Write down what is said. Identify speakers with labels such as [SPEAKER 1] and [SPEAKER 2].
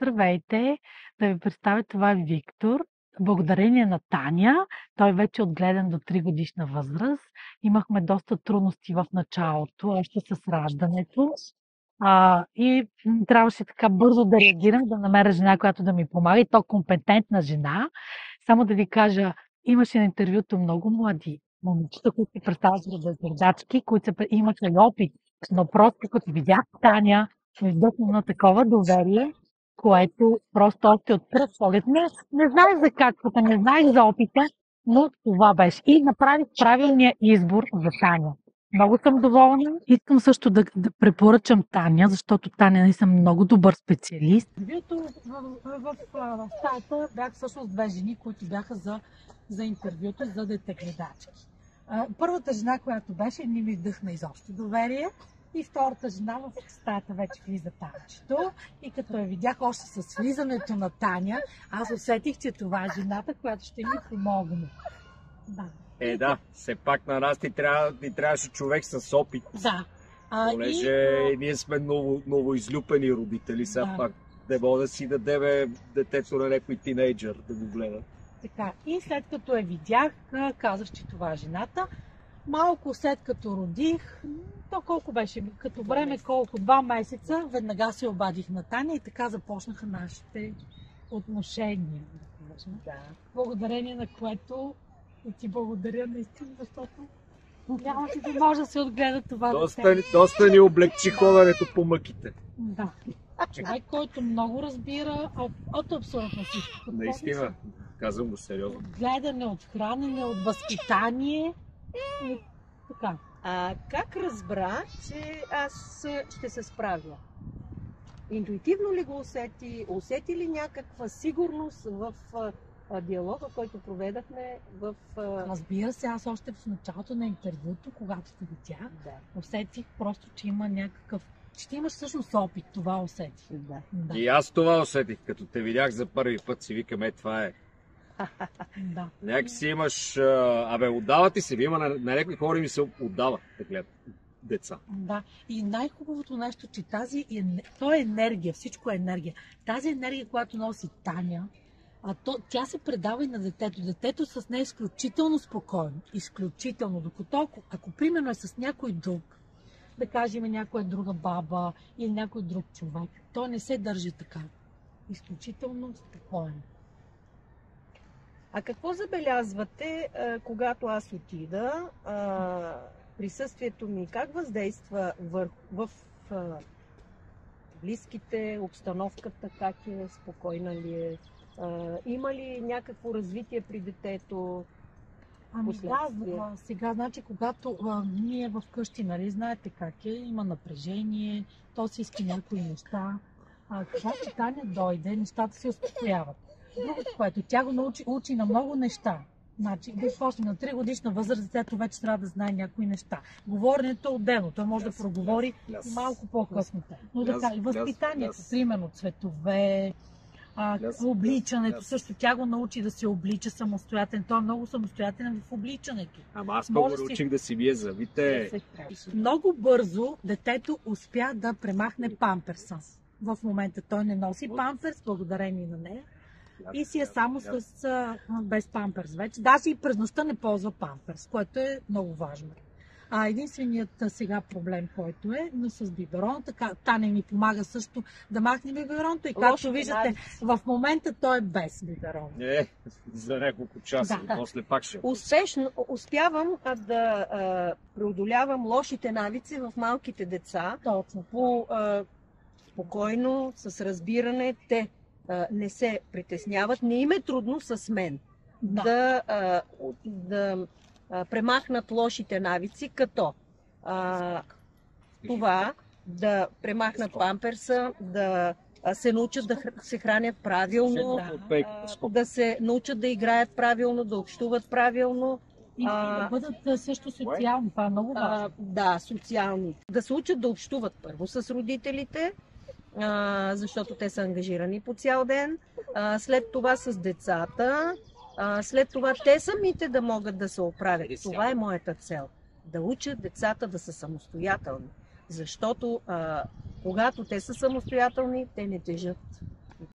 [SPEAKER 1] Здравейте! Да ви представя, това е Виктор. Благодарение на Таня, той вече е отгледан до 3-годишна възраст. Имахме доста трудности в началото, още с раждането. Трябваше така бързо да реагирам, да намеря жена, която да ми помага, и то компетентна жена. Само да ви кажа, имаше на интервюто много млади момичета, които се представят за пердачки, които имаха и опит. Но просто като видях Таня, ми вдъхна на такова доверие, което просто още от пръв поглед. Не знаех за каквото, не знаех за опита, но това беше. И направих правилния избор за Таня. Много съм доволна. Искам също да препоръчам Таня, защото Таня наистина е много добър специалист. В стаята бях всъщност две жени, които бяха за интервюто за детегледачки. Първата жена, която беше, не ми вдъхна изобщо доверие. И втората жена в стаята вече влиза Танчето. И като я видях още с влизането на Таня, аз усетих, че това е жената, която ще ми помогне. Да.
[SPEAKER 2] Да, все пак на нас ни трябваше човек с опит.
[SPEAKER 1] Да.
[SPEAKER 2] Понеже ние сме новоизлюпени родители, сега пак не мога да си дадем детето на някой тинейджър да го гледа.
[SPEAKER 1] Така, и след като я видях, казах, че това е жената. Малко след като родих, то колко беше, като време, 2 месеца, веднага се обадих на Таня и така започнаха нашите отношения. Да. Благодарение на което и ти благодаря наистина, защото нямаше да може да се отгледа това дете.
[SPEAKER 2] Доста ни облегчи ходенето по мъките.
[SPEAKER 1] Да. Човек, който много разбира от абсолютно всичко.
[SPEAKER 2] Наистина, казвам го сериозно.
[SPEAKER 1] От гледане, от хранене, от възпитание. Така.
[SPEAKER 3] Как разбра, че аз ще се справя? Интуитивно ли го усети? Усети ли някаква сигурност в диалога, който проведахме в...
[SPEAKER 1] Разбира се, аз още в началото на интервюто, когато те видях, усетих просто, че има някакъв... Че ти имаш всъщност опит, това усетих.
[SPEAKER 3] Да.
[SPEAKER 2] И аз това усетих, като те видях за първи път, си викам, това е.
[SPEAKER 1] Да.
[SPEAKER 2] Някак си имаш... отдава ти се, има на някои хора ми се отдава да гледат деца.
[SPEAKER 1] Да. И най-хубавото нещо, че то е енергия, всичко е енергия. Тази енергия, която носи Таня, тя се предава и на детето. Детето с нея е изключително спокойно. Изключително. Докато ако примерно е с някой друг, да кажем някоя друга баба или някой друг човек, той не се държи така. Изключително спокойно.
[SPEAKER 3] А какво забелязвате, когато аз отида, присъствието ми как въздейства в близките, обстановката, как е, спокойна ли е, има ли някакво развитие при детето?
[SPEAKER 1] Да, сега, значи, когато ние вкъщи, нали, знаете как е, има напрежение, то си иска някои неща. Когато Таня дойде, нещата се успокояват. Другото, което тя го учи на много неща. Значи, да почне на 3-годишна възраст, детето вече трябва да знае някои неща. Говоренето е отделно, той може да проговори малко по-късно. Но така, и възпитанието, примерно цветове, обличането, също тя го научи да се облича самостоятелно. Той е много самостоятелен в обличането.
[SPEAKER 2] Ама аз много научих да си бие зъбите.
[SPEAKER 1] Много бързо детето успя да премахне памперса. В момента той не носи памперс, благодарение на нея. И си е само без памперс вече. Даже и през нощта не ползва памперс, което е много важно. Единственият сега проблем, който е, но с биберон, така Таня ми помага също да махне биберонто и както виждате, в момента той е без биберон.
[SPEAKER 2] За няколко часа, после пак ще.
[SPEAKER 3] Успешно успявам да преодолявам лошите навици в малките деца.
[SPEAKER 1] Точно.
[SPEAKER 3] Спокойно, с разбиране, те не се притесняват, не им е трудно с мен да премахнат лошите навици, като това да премахнат памперса, да се научат да се хранят правилно, да се научат да играят правилно, да общуват правилно.
[SPEAKER 1] И да бъдат също социални, това е много важно.
[SPEAKER 3] Да, социални. Да се учат да общуват първо с родителите, защото те са ангажирани по цял ден, след това с децата, след това те самите да могат да се оправят. Това е моята цел. Да учат децата да са самостоятелни. Защото когато те са самостоятелни, те не тежат.